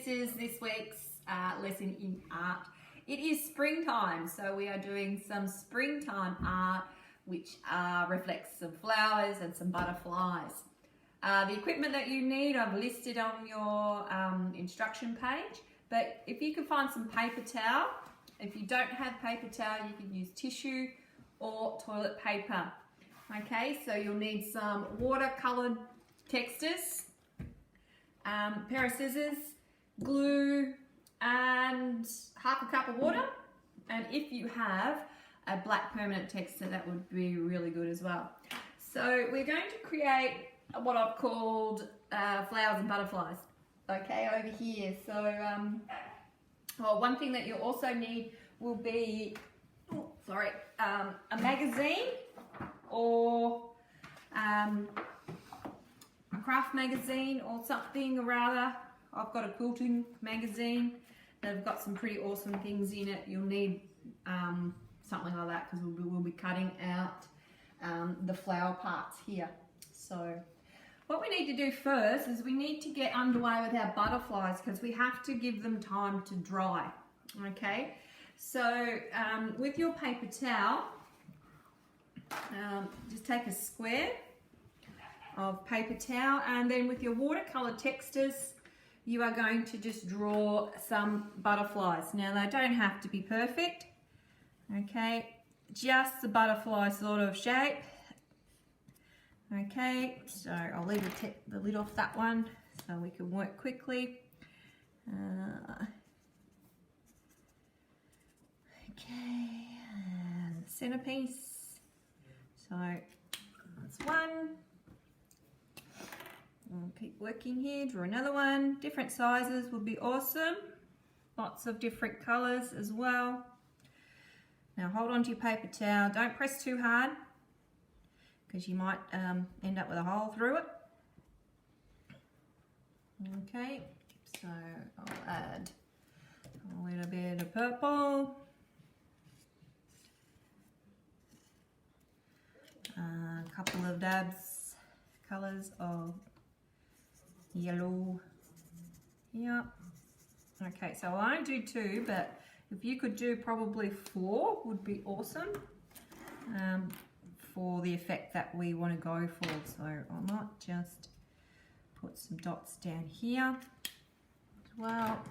this is this week's lesson in art. It is springtime, so we are doing some springtime art which reflects some flowers and some butterflies. The equipment that you need I've listed on your instruction page, but if you can find some paper towel, if you don't have paper towel you can use tissue or toilet paper. Okay, so you'll need some watercolored textures, pair of scissors, glue and half a cup of water, and if you have a black permanent texture that would be really good as well. So we're going to create what I've called flowers and butterflies, okay, over here. So one thing that you'll also need will be a magazine or a craft magazine or something, or rather I've got a quilting magazine that have got some pretty awesome things in it. You'll need something like that because we'll be cutting out the flower parts here. So what we need to do first is we need to get underway with our butterflies because we have to give them time to dry. Okay, so with your paper towel, just take a square of paper towel, and then with your watercolor textures you are going to just draw some butterflies. Now they don't have to be perfect, okay, just the butterfly sort of shape. Okay, so I'll leave the lid off that one so we can work quickly. Okay, and the centerpiece. So that's one. We'll keep working here, draw another one. Different sizes would be awesome. Lots of different colours as well. Now hold on to your paper towel, don't press too hard because you might end up with a hole through it. Okay, so I'll add a little bit of purple. A couple of dabs, colours of yellow. Yep. Okay, so I won't do 2, but if you could do probably 4 would be awesome for the effect that we want to go for. So I might just put some dots down here as well,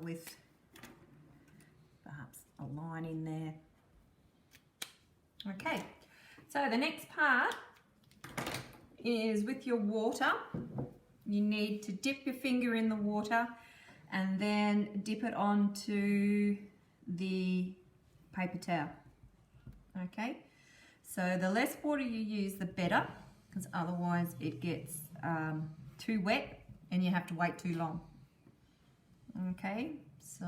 with perhaps a line in there. Okay, so the next part is with your water. You need to dip your finger in the water and then dip it onto the paper towel. Okay, so the less water you use the better, because otherwise it gets too wet and you have to wait too long. Okay, so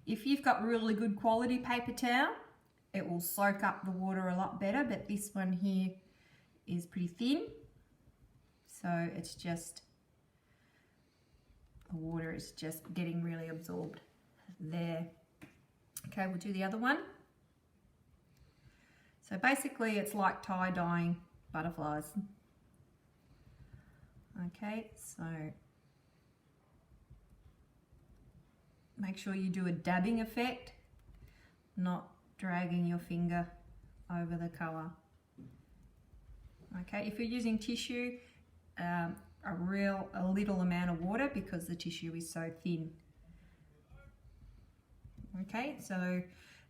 if you've got really good quality paper towel, it will soak up the water a lot better, but this one here is pretty thin, so it's just, the water is just getting really absorbed there. Okay, we'll do the other one. So basically it's like tie-dyeing butterflies. Okay, so make sure you do a dabbing effect, not dragging your finger over the colour. Okay, if you're using tissue, a little amount of water because the tissue is so thin. Okay, so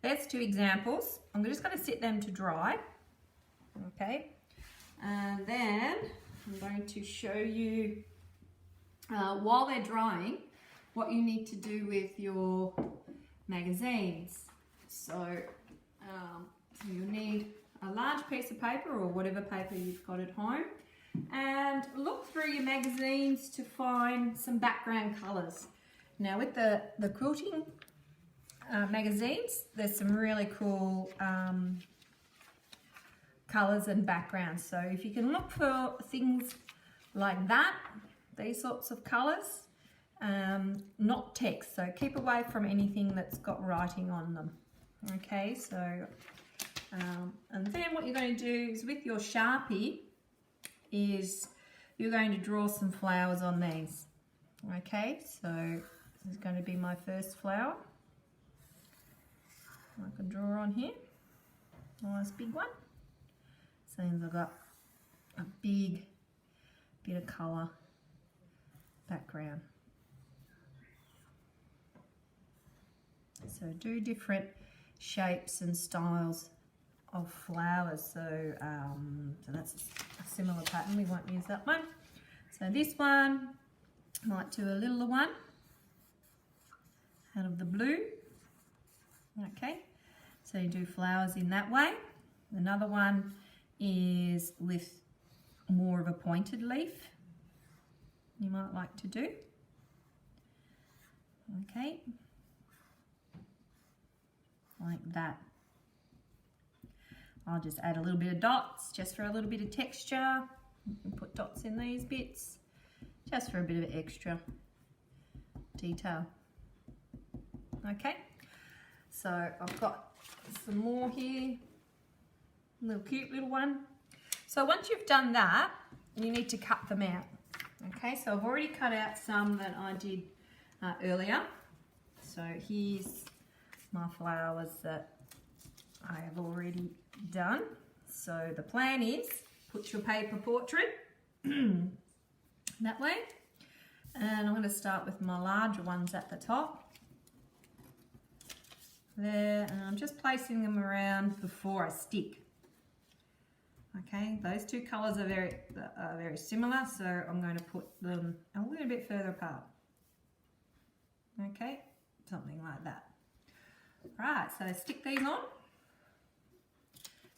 that's 2 examples. I'm just going to sit them to dry. Okay, and then I'm going to show you while they're drying what you need to do with your magazines. So you'll need a large piece of paper or whatever paper you've got at home, and look through your magazines to find some background colours. Now with the quilting magazines, there's some really cool colours and backgrounds. So if you can look for things like that, these sorts of colours, not text, so keep away from anything that's got writing on them. Okay, so and then what you're going to do is with your Sharpie is you're going to draw some flowers on these. Okay, so this is going to be my first flower. I can draw on here. Nice big one. Seems I've got a big bit of colour background. So do different shapes and styles of flowers. So that's a similar pattern. We won't use that one. So this one, might do a littler one out of the blue. Okay, so you do flowers in that way. Another one is with more of a pointed leaf you might like to do. Okay, like that. I'll just add a little bit of dots just for a little bit of texture. You can put dots in these bits just for a bit of extra detail. Okay, so I've got some more here, a little cute little one. So once you've done that, you need to cut them out. Okay, so I've already cut out some that I did earlier. So here's my flowers that I have already done. So the plan is put your paper portrait that way, and I'm going to start with my larger ones at the top there, and I'm just placing them around before I stick. Okay, those two colours are very similar, so I'm going to put them a little bit further apart. Okay, something like that. Right, so stick these on.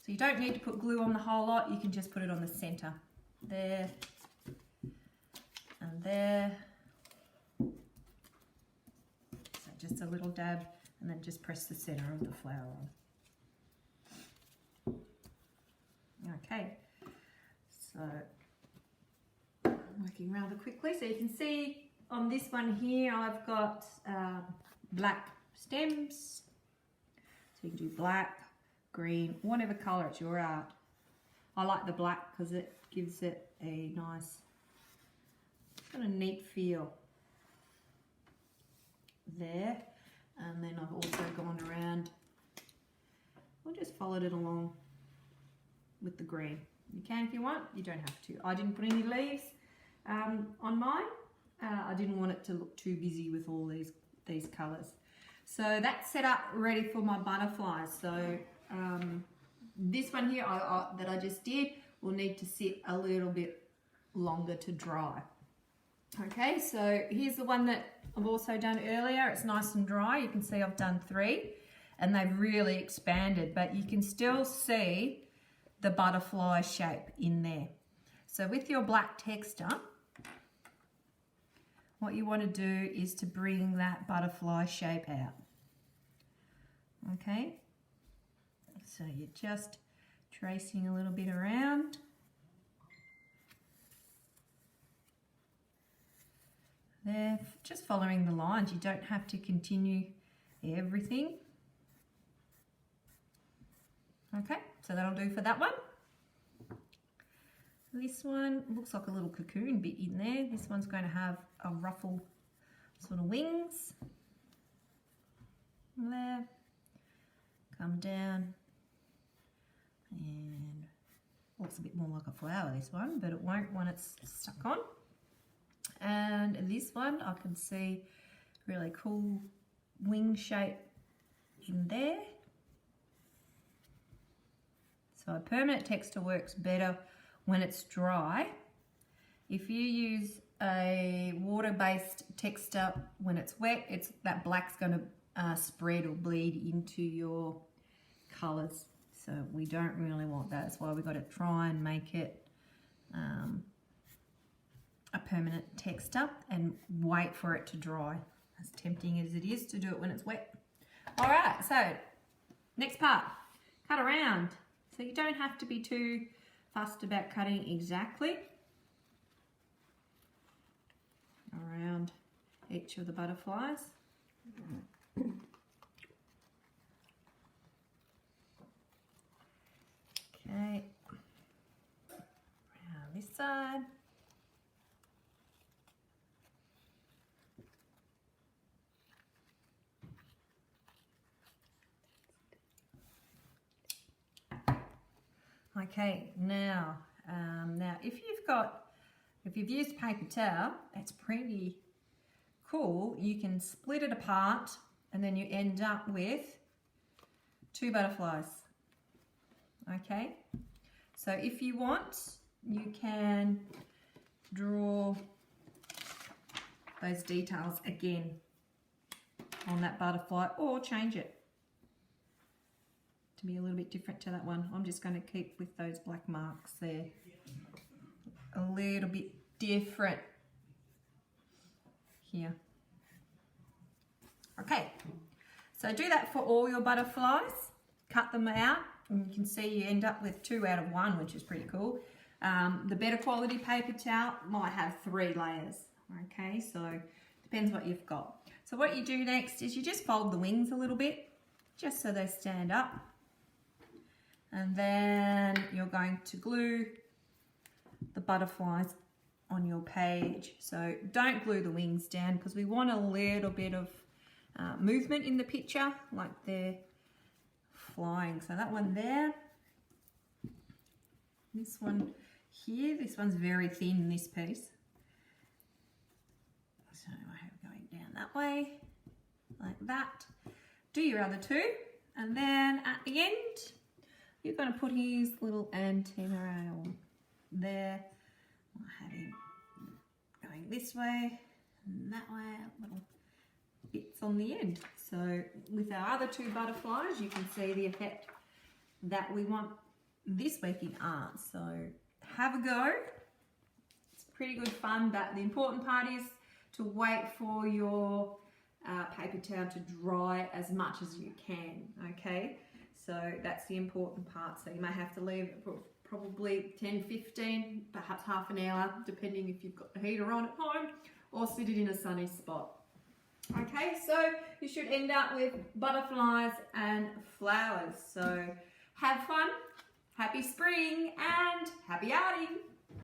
So you don't need to put glue on the whole lot, you can just put it on the centre. There and there. So just a little dab, and then just press the centre of the flower on. Okay, so working rather quickly. So you can see on this one here I've got black stems. So you can do black, green, whatever colour, it's your art. I like the black because it gives it a nice, kind of neat feel there. And then I've also gone around, I'll just followed it along with the green. You can if you want, you don't have to. I didn't put any leaves on mine. I didn't want it to look too busy with all these colours. So that's set up ready for my butterflies. So this one here that I just did will need to sit a little bit longer to dry. Okay, so here's the one that I've also done earlier. It's nice and dry. You can see I've done 3 and they've really expanded, but you can still see the butterfly shape in there. So with your black texture, what you want to do is to bring that butterfly shape out. Okay, so you're just tracing a little bit around. There, just following the lines. You don't have to continue everything. Okay, so that'll do for that one. This one looks like a little cocoon bit in there. This one's going to have a ruffle sort of wings. There, come down, and looks a bit more like a flower, this one, but it won't when it's stuck on. And this one, I can see really cool wing shape in there. So a permanent texture works better when it's dry. If you use a water-based texture when it's wet, that black's going to spread or bleed into your colours. So we don't really want that. That's why we've got to try and make it a permanent texture and wait for it to dry. As tempting as it is to do it when it's wet. All right, so next part, cut around. So you don't have to be too fussed about cutting exactly around each of the butterflies. Okay, around this side. Okay, now if you've used paper towel, it's pretty cool. You can split it apart and then you end up with 2 butterflies. Okay, so if you want, you can draw those details again on that butterfly or change it to be a little bit different to that one. I'm just going to keep with those black marks there. A little bit different here. Okay, so do that for all your butterflies. Cut them out and you can see you end up with 2 out of 1, which is pretty cool. The better quality paper towel might have 3 layers. Okay, so depends what you've got. So what you do next is you just fold the wings a little bit, just so they stand up. And then you're going to glue the butterflies on your page. So don't glue the wings down because we want a little bit of movement in the picture, like they're flying. So that one there, this one here, this one's very thin, this piece. So I have going down that way, like that. Do your other 2, and then at the end, you're going to put his little antenna on there. I'll have him going this way and that way, little bits on the end. So with our other 2 butterflies, you can see the effect that we want this week in art. So have a go. It's pretty good fun, but the important part is to wait for your paper towel to dry as much as you can, okay? So that's the important part. So you may have to leave it for probably 10, 15, perhaps half an hour, depending if you've got the heater on at home, or sit it in a sunny spot. Okay, so you should end up with butterflies and flowers. So have fun, happy spring, and happy arting.